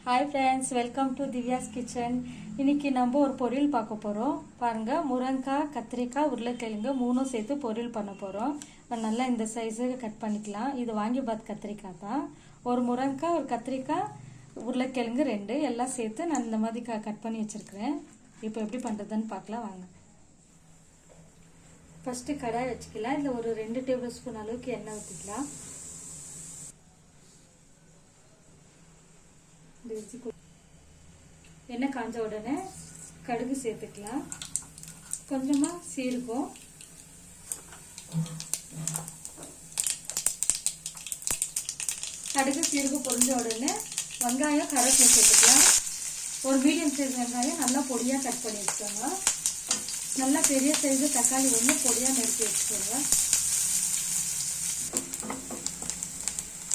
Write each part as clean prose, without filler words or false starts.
Hi friends, welcome to Divyaskitchen. இன்னைக்கு நம்ம ஒரு பொரியல் பார்க்க போறோம். பாருங்க, முருங்கைக்காய், கத்திரிக்காய், உருளைக்கிழங்கு மூணும் சேர்த்து பொரியல் பண்ண போறோம். நல்லா இந்த சைஸுக்கு கட் பண்ணிக்கலாம். இது வாங்கி பாத் கத்திரிக்காய் தான். ஒரு முருங்கைக்காய், ஒரு கத்திரிக்காய், உருளைக்கிழங்கு ரெண்டு எல்லாம் சேர்த்து நான் இந்த மாதிரி கட் பண்ணி வச்சிருக்கேன். இப்போ எப்படி பண்றதுன்னு பார்க்கலாம் வாங்க. ஃபர்ஸ்ட் கடாய் வச்சுக்கலாம். இதுல ஒரு 2 டேபிள் ஸ்பூன் அளவுக்கு எண்ணெய் ஊத்திக்கலாம். எண்ணெய் காஞ்ச உடனே கடுகு சேர்த்துக்கலாம். கொஞ்சமா சீரகம், கடுகு சீரகம் பொரிஞ்ச உடனே வெங்காயம் கருவேப்பிலை சேர்த்துக்கலாம். ஒரு மீடியம் சைஸ் வெங்காயம் நல்லா பொடியா கட் பண்ணி வச்சுக்கோங்க. நல்லா பெரிய சைஸ் தக்காளி ஒன்று பொடியா நறுக்கி வச்சுக்கோங்க.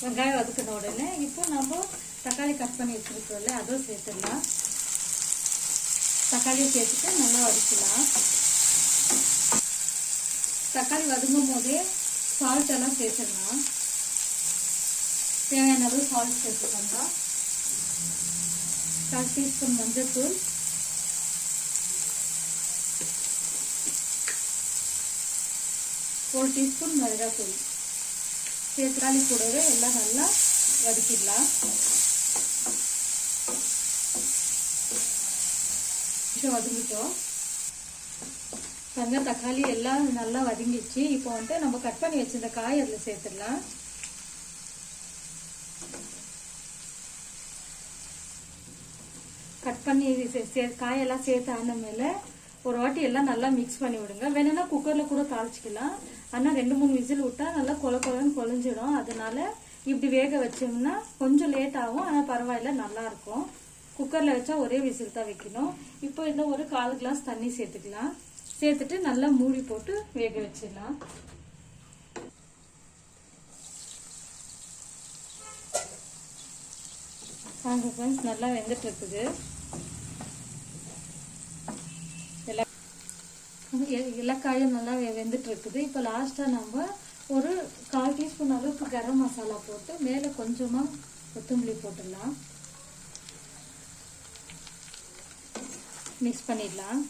வெங்காயம் வதக்கின உடனே இப்போ நம்ம தக்காளி கட் பண்ணி வச்சிருக்கோம்ல அதுவும் சேர்த்துடலாம். தக்காளியை சேர்த்துட்டு நல்லா வதக்கலாம். தக்காளி வதங்கும் போதே சால்ட் எல்லாம் சேர்த்துடலாம். தேவையான அளவு சால்ட் சேர்த்துக்கோங்க. 1/4 டீஸ்பூன் மஞ்சள் தூள், 1 டீஸ்பூன் மிளகாய் தூள் தக்காளி கூடவே எல்லாம் நல்லா வதக்கிடலாம். வதங்கிட்டோம். பாருங்க, தக்காளி எல்லாம் நல்லா வதங்கிச்சு. இப்போ வந்து நம்ம கட் பண்ணி வச்சிருந்த காய் அதுல சேர்த்துடலாம். கட் பண்ணி காயெல்லாம் சேர்த்து ஆன மேல ஒரு வாட்டி எல்லாம் நல்லா மிக்ஸ் பண்ணி விடுங்க. வேணும்னா குக்கர்ல கூட தாளிச்சுக்கலாம். ஆனா 2-3 விசில் விட்டா நல்லா கொலன்னு கொலைஞ்சிடும். அதனால இப்படி வேக வச்சோம்னா கொஞ்சம் லேட் ஆகும். ஆனா பரவாயில்ல, நல்லா இருக்கும். குக்கர்ல வச்சா ஒரே விசில் தான் வைக்கணும். இப்போ இன்னும் ஒரு 1/4 கிளாஸ் தண்ணி சேர்த்துக்கலாம். சேர்த்துட்டு நல்லா மூடி போட்டு வேக வச்சிடலாம். வாங்க ஃப்ரெண்ட்ஸ், நல்லா வெந்துட்டு இருக்குது. எல்லா காயும் நல்லா வெந்துட்டு இருக்குது. இப்போ லாஸ்டா நம்ம ஒரு 1/4 டீஸ்பூன் அளவுக்கு கரம் மசாலா போட்டு மேல கொஞ்சமா கொத்தமல்லி போட்டுடலாம். மிக்ஸ் பண்ணிடலாம்.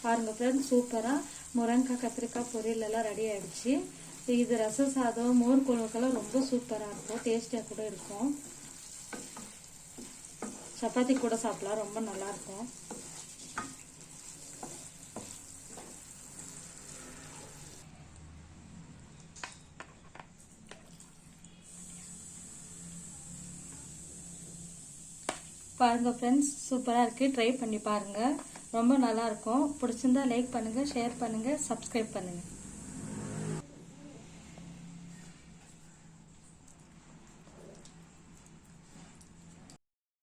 பாருங்க ஃப்ரெண்ட்ஸ், சூப்பரா முருங்கைக்காய் கத்திரிக்காய் பொரியல் எல்லாம் ரெடி ஆயிடுச்சு. இது ரசம் சாதம் மோர் குழம்புக்கெல்லாம் ரொம்ப சூப்பரா இருக்கும். டேஸ்டியா கூட இருக்கும். சப்பாத்தி கூட சாப்பிடலாம், ரொம்ப நல்லா இருக்கும். பாருங்க ஃப்ரெண்ட்ஸ், சூப்பரா இருக்கு. ட்ரை பண்ணி பாருங்க, ரொம்ப நல்லா இருக்கும். பிடிச்சிருந்தா லைக் பண்ணுங்க, ஷேர் பண்ணுங்க, சப்ஸ்கிரைப் பண்ணுங்க.